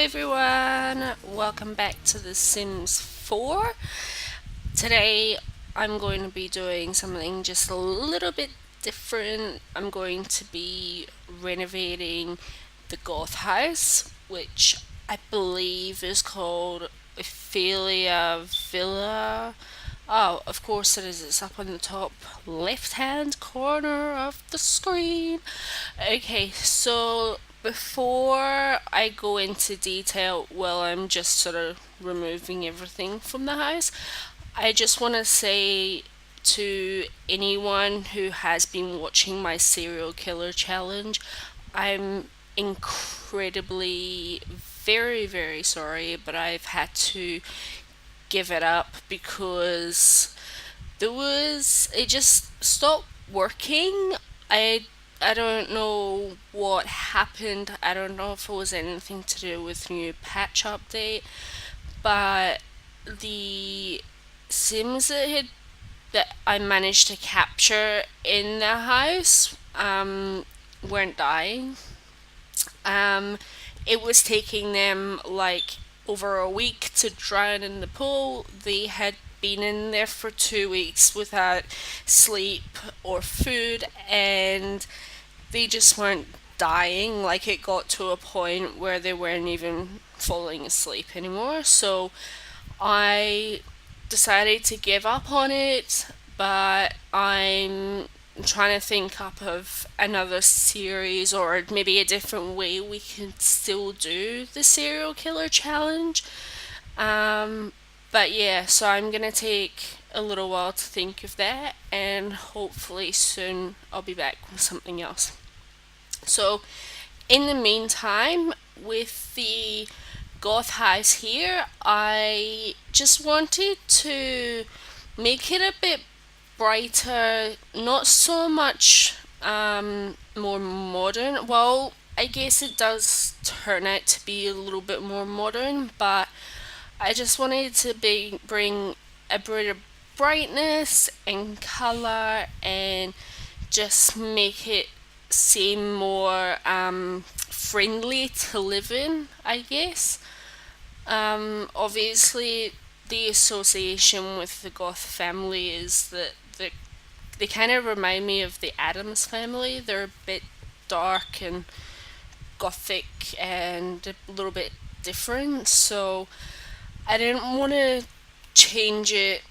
everyone, welcome back to The Sims 4. Today I'm going to be doing something just a little bit different. I'm going to be renovating the Goth house, which I believe is called Ophelia Villa. Oh, of course it is. It's up on the top left hand corner of the screen. Okay, so before I go into detail, well, I'm just sort of removing everything from the house, I just want to say to anyone who has been watching my serial killer challenge, I'm incredibly, very, very sorry, but I've had to give it up because it just stopped working. I don't know what happened. I don't know if it was anything to do with new patch update, but the Sims that I managed to capture in the house weren't dying. Um, it was taking them like over a week to drown in the pool. They had been in there for 2 weeks without sleep or food, and they just weren't dying. Like, it got to a point where they weren't even falling asleep anymore. So I decided to give up on it, but I'm trying to think up of another series or maybe a different way we can still do the serial killer challenge. Um, but yeah, so I'm gonna take a little while to think of that, and hopefully soon I'll be back with something else. So, in the meantime, with the Goth house here, I just wanted to make it a bit brighter, not so much more modern. Well, I guess it does turn out to be a little bit more modern, but I just wanted to bring a bit of brightness and color and just make it seem more friendly to live in, I guess. Obviously, the association with the Goth family is that they kind of remind me of the Addams family. They're a bit dark and gothic and a little bit different, so I didn't want to change it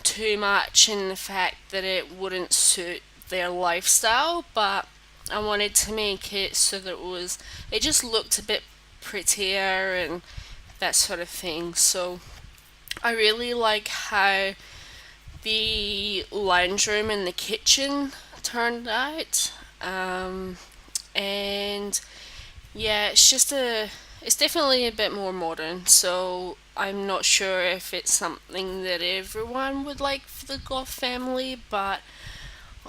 too much in the fact that it wouldn't suit their lifestyle, but I wanted to make it so that it just looked a bit prettier and that sort of thing. So I really like how the lounge room and the kitchen turned out. And yeah, it's definitely a bit more modern. So I'm not sure if it's something that everyone would like for the Goth family, but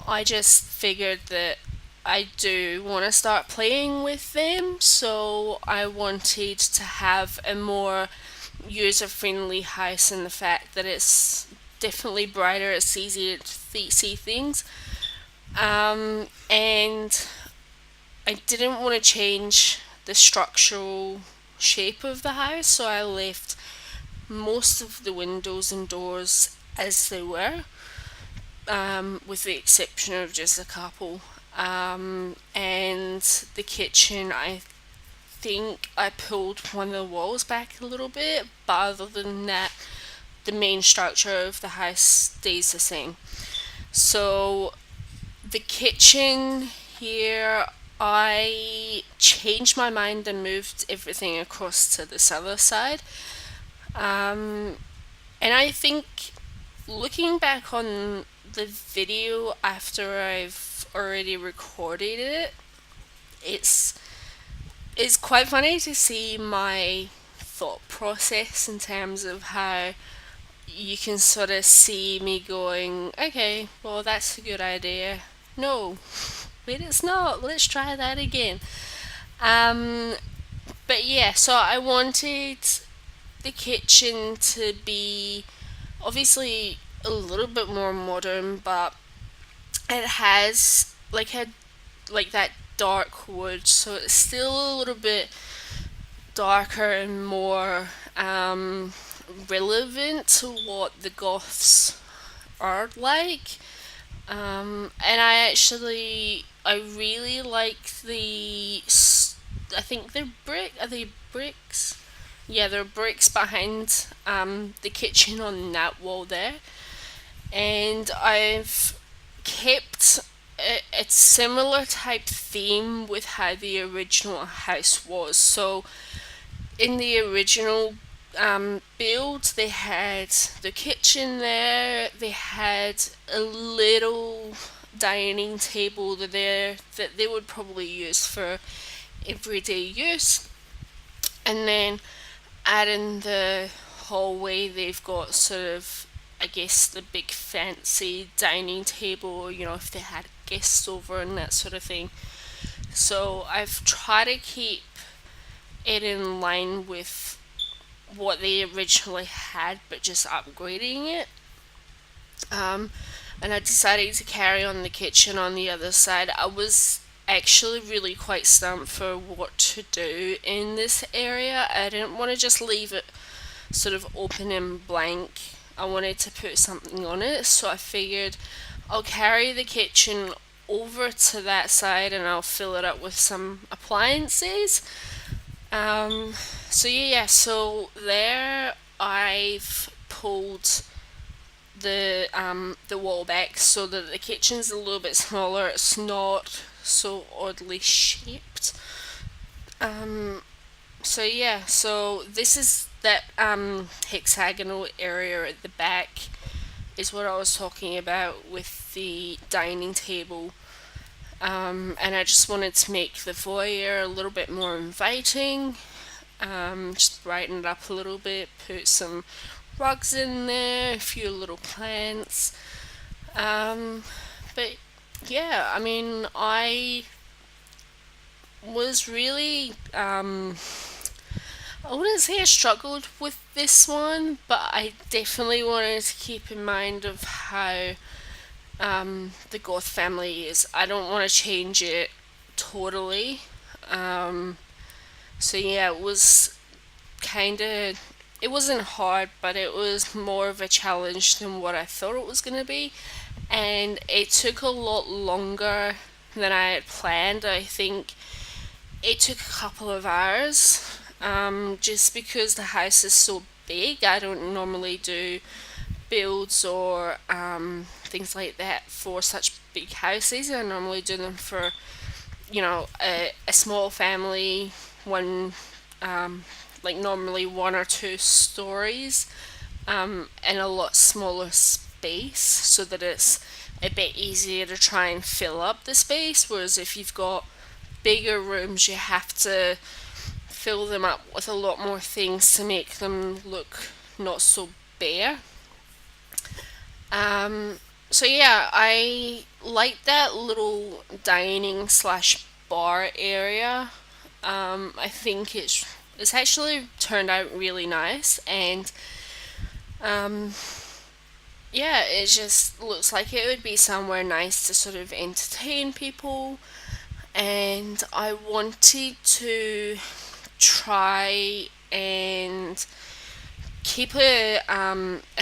I just figured that I do want to start playing with them, so I wanted to have a more user friendly house in the fact that it's definitely brighter, it's easier to see things. And I didn't want to change the structural shape of the house, so I left most of the windows and doors as they were, with the exception of just a couple. And the kitchen, I think I pulled one of the walls back a little bit, but other than that, the main structure of the house stays the same. So, the kitchen here, I changed my mind and moved everything across to this other side. Um, and I think looking back on the video after I've already recorded it, it's it's quite funny to see my thought process in terms of how you can sort of see me going, okay, well, that's a good idea. No, wait, it's not. Let's try that again. Um, but yeah, so I wanted the kitchen to be obviously a little bit more modern, but it has like that dark wood, so it's still a little bit darker and more relevant to what the Goths are like. And I really like I think they're are they bricks? Yeah, they're bricks behind the kitchen on that wall there. And I've kept a similar type theme with how the original house was. So in the original build, they had the kitchen there, they had a little dining table there that they would probably use for everyday use, and then out in the hallway, they've got sort of, I guess, the big fancy dining table, if they had guests over and that sort of thing. So I've tried to keep it in line with what they originally had, but just upgrading it. Um, and I decided to carry on the kitchen on the other side. I was actually really quite stumped for what to do in this area. I didn't want to just leave it sort of open and blank. I wanted to put something on it, so I figured I'll carry the kitchen over to that side and I'll fill it up with some appliances. Um, so there I've pulled the wall back so that the kitchen's a little bit smaller. It's not so oddly shaped. Um, so this is that hexagonal area at the back is what I was talking about with the dining table. And I just wanted to make the foyer a little bit more inviting. Just brighten it up a little bit, put some rugs in there, a few little plants. But yeah, I mean, I was really, I wouldn't say I struggled with this one, but I definitely wanted to keep in mind of how the Goth family is. I don't want to change it totally. Um, so yeah, it wasn't hard, but it was more of a challenge than what I thought it was going to be. And it took a lot longer than I had planned. I think it took a couple of hours, just because the house is so big. I don't normally do builds or things like that for such big houses. I normally do them for, a small family, like normally one or two stories, in a lot smaller space so that it's a bit easier to try and fill up the space. Whereas if you've got bigger rooms, you have to fill them up with a lot more things to make them look not so bare. So yeah, I like that little dining slash bar area. I think it's actually turned out really nice, and um, yeah, it just looks like it would be somewhere nice to sort of entertain people. And I wanted to try and keep a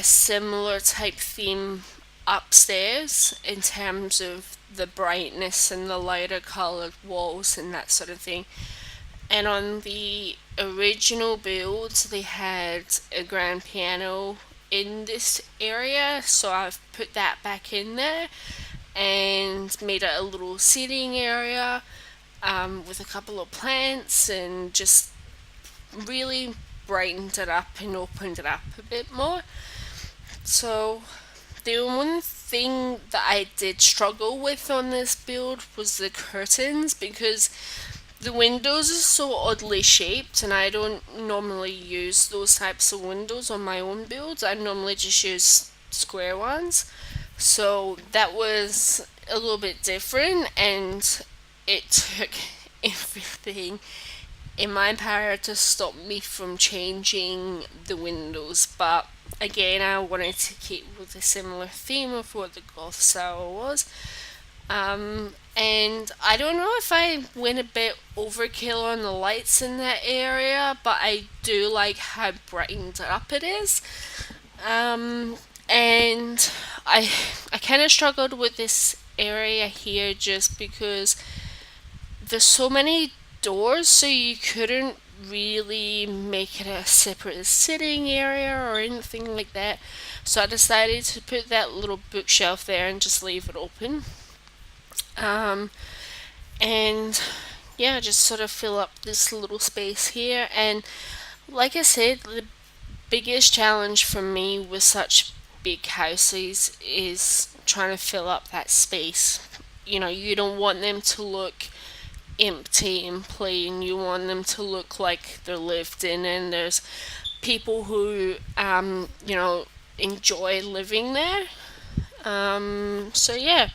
similar type theme upstairs in terms of the brightness and the lighter colored walls and that sort of thing. And on the original build, they had a grand piano in this area, so I've put that back in there and made it a little seating area, with a couple of plants, and just really brightened it up and opened it up a bit more. So the one thing that I did struggle with on this build was the curtains, because the windows are so oddly shaped, and I don't normally use those types of windows on my own builds. I normally just use square ones. So that was a little bit different, and it took everything in my power to stop me from changing the windows. But again, I wanted to keep with a similar theme of what the goth style was. And I don't know if I went a bit overkill on the lights in that area, but I do like how brightened up it is. Um, and I kind of struggled with this area here just because there's so many doors, so you couldn't really make it a separate sitting area or anything like that. So I decided to put that little bookshelf there and just leave it open. Um, and yeah, just sort of fill up this little space here. And like I said, the biggest challenge for me with such big houses is trying to fill up that space. You know, you don't want them to look empty and plain. You want them to look like they're lived in, and there's people who, enjoy living there. So yeah,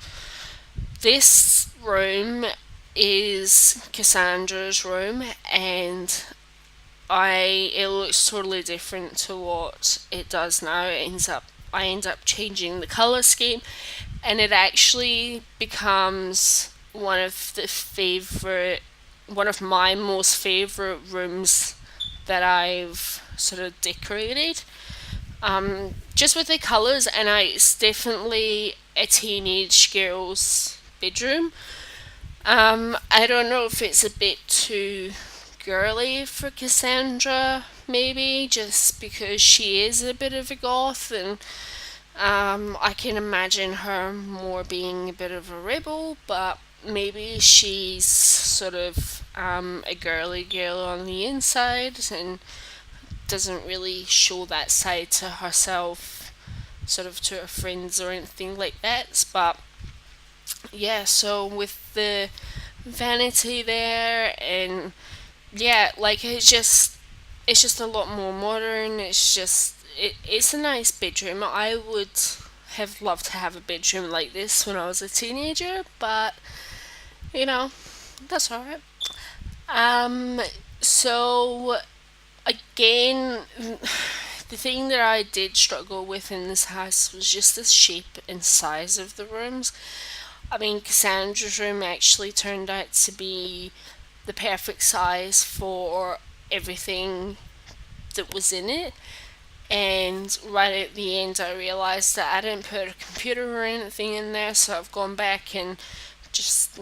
this room is Cassandra's room, and it looks totally different to what it does now. I end up changing the color scheme, and it actually becomes one of my most favorite rooms that I've sort of decorated. Just with the colors, and it's definitely a teenage girl's bedroom. I don't know if it's a bit too girly for Cassandra, maybe, just because she is a bit of a goth, and I can imagine her more being a bit of a rebel, but maybe she's sort of a girly girl on the inside and doesn't really show that side to herself, sort of to her friends or anything like that. But yeah, so with the vanity there, and yeah, like it's just a lot more modern. It's a nice bedroom. I would have loved to have a bedroom like this when I was a teenager, but you know, that's alright. Um, so again, the thing that I did struggle with in this house was just the shape and size of the rooms. I mean, Cassandra's room actually turned out to be the perfect size for everything that was in it. And right at the end, I realised that I didn't put a computer or anything in there, so I've gone back and just,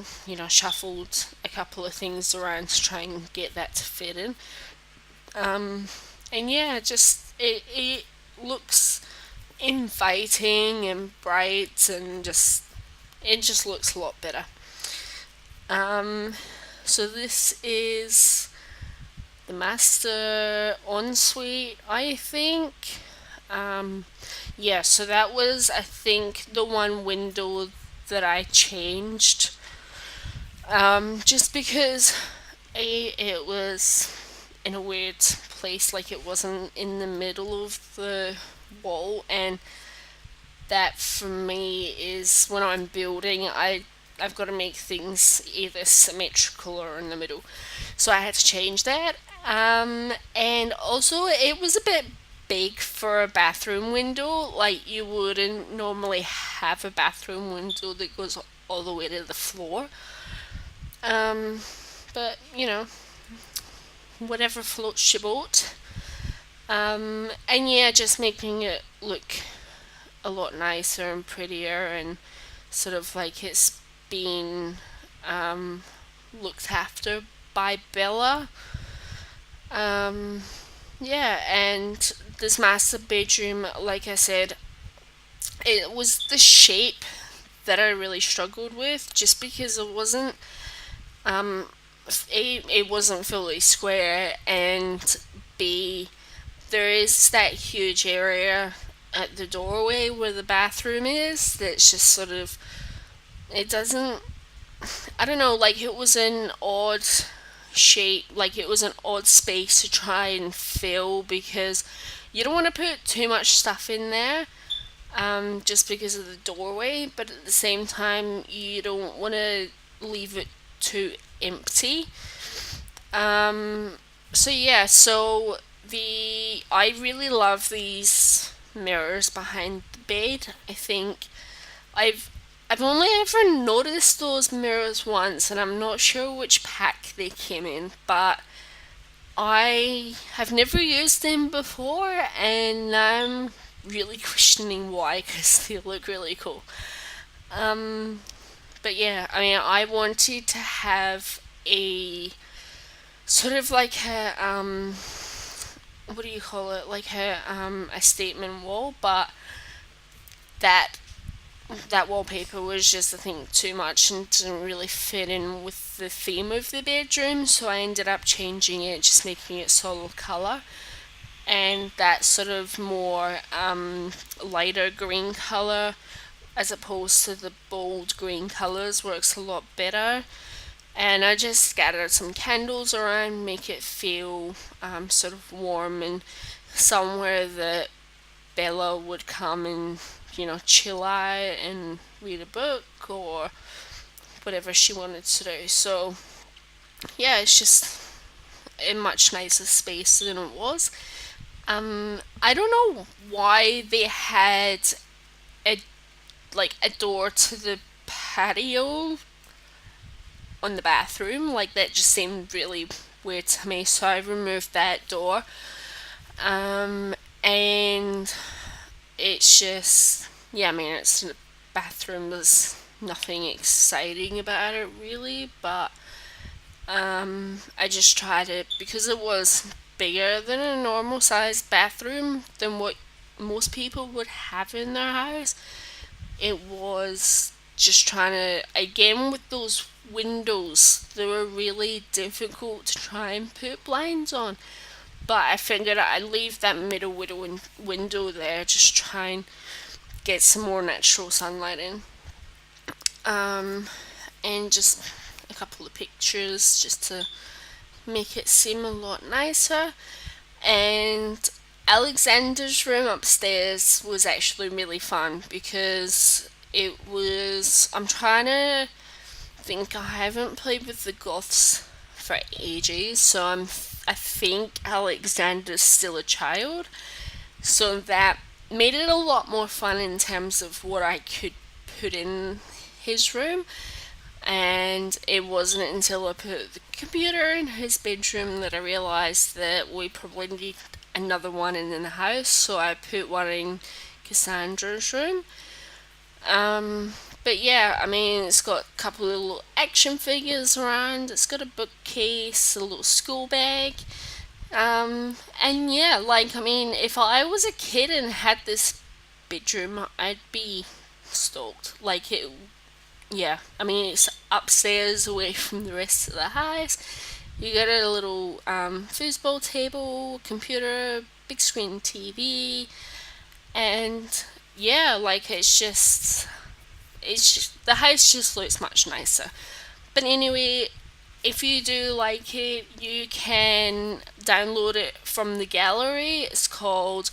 shuffled a couple of things around to try and get that to fit in. Um, and yeah, just it looks inviting and bright, and it just looks a lot better. Um, so this is the master ensuite, I think. Um, yeah, so that was, I think, the one window that I changed. Just because it was in a weird place, like it wasn't in the middle of the wall, and that for me is when I'm building, I've got to make things either symmetrical or in the middle. So I had to change that. And also it was a bit big for a bathroom window. Like you wouldn't normally have a bathroom window that goes all the way to the floor. Um, but whatever floats your boat. And yeah, just making it look a lot nicer and prettier, and sort of like it's being looked after by Bella. Um, yeah, and this master bedroom, like I said, it was the shape that I really struggled with, just because um, it wasn't fully square, and B, there is that huge area at the doorway where the bathroom is that's just sort of, it doesn't, I don't know, like it was an odd shape, like it was an odd space to try and fill, because you don't want to put too much stuff in there, just because of the doorway, but at the same time you don't want to leave it too empty. Um, so yeah, so I really love these mirrors behind the bed. I think I've I've only ever noticed those mirrors once, and I'm not sure which pack they came in, but I have never used them before, and I'm really questioning why because they look really cool. Um, but yeah, I mean, I wanted to have a sort of like a what do you call it? Like a statement wall, but that that wallpaper was just, I think, too much and didn't really fit in with the theme of the bedroom, so I ended up changing it, just making it solid colour. And that sort of more lighter green colour, as opposed to the bold green colours, works a lot better. And I just scattered some candles around, make it feel sort of warm and somewhere that Bella would come and, chill out and read a book or whatever she wanted to do. So, yeah, it's just a much nicer space than it was. I don't know why they had a a door to the patio on the bathroom. Like that just seemed really weird to me, so I removed that door. And it's just, yeah, I mean, it's the bathroom. There's nothing exciting about it really, but I just tried it because it was bigger than a normal sized bathroom than what most people would have in their house. It was just trying to, again, with those windows, they were really difficult to try and put blinds on. But I figured I'd leave that middle window there, just try and get some more natural sunlight in. And just a couple of pictures just to make it seem a lot nicer. And Alexander's room upstairs was actually really fun because it was. I'm trying to think. I haven't played with the Goths for ages, so I think Alexander's still a child, so that made it a lot more fun in terms of what I could put in his room. And it wasn't until I put the computer in his bedroom that I realised that we probably need another one in the house, so I put one in Cassandra's room. But yeah, I mean, it's got a couple of little action figures around, it's got a bookcase, a little school bag. And yeah, like, I mean, if I was a kid and had this bedroom, I'd be stoked. Like, yeah, I mean, it's upstairs away from the rest of the house. You got a little foosball table, computer, big screen TV, and yeah, like the house just looks much nicer. But anyway, if you do like it, you can download it from the gallery. It's called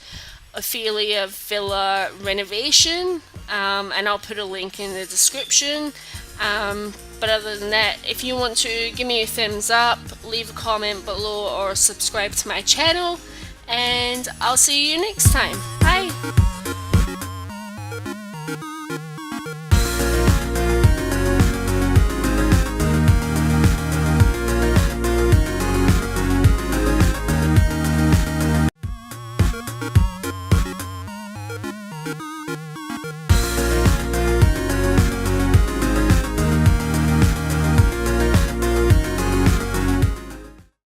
Ophelia Villa Renovation, and I'll put a link in the description. But other than that, if you want to give me a thumbs up, leave a comment below, or subscribe to my channel, and I'll see you next time. Bye!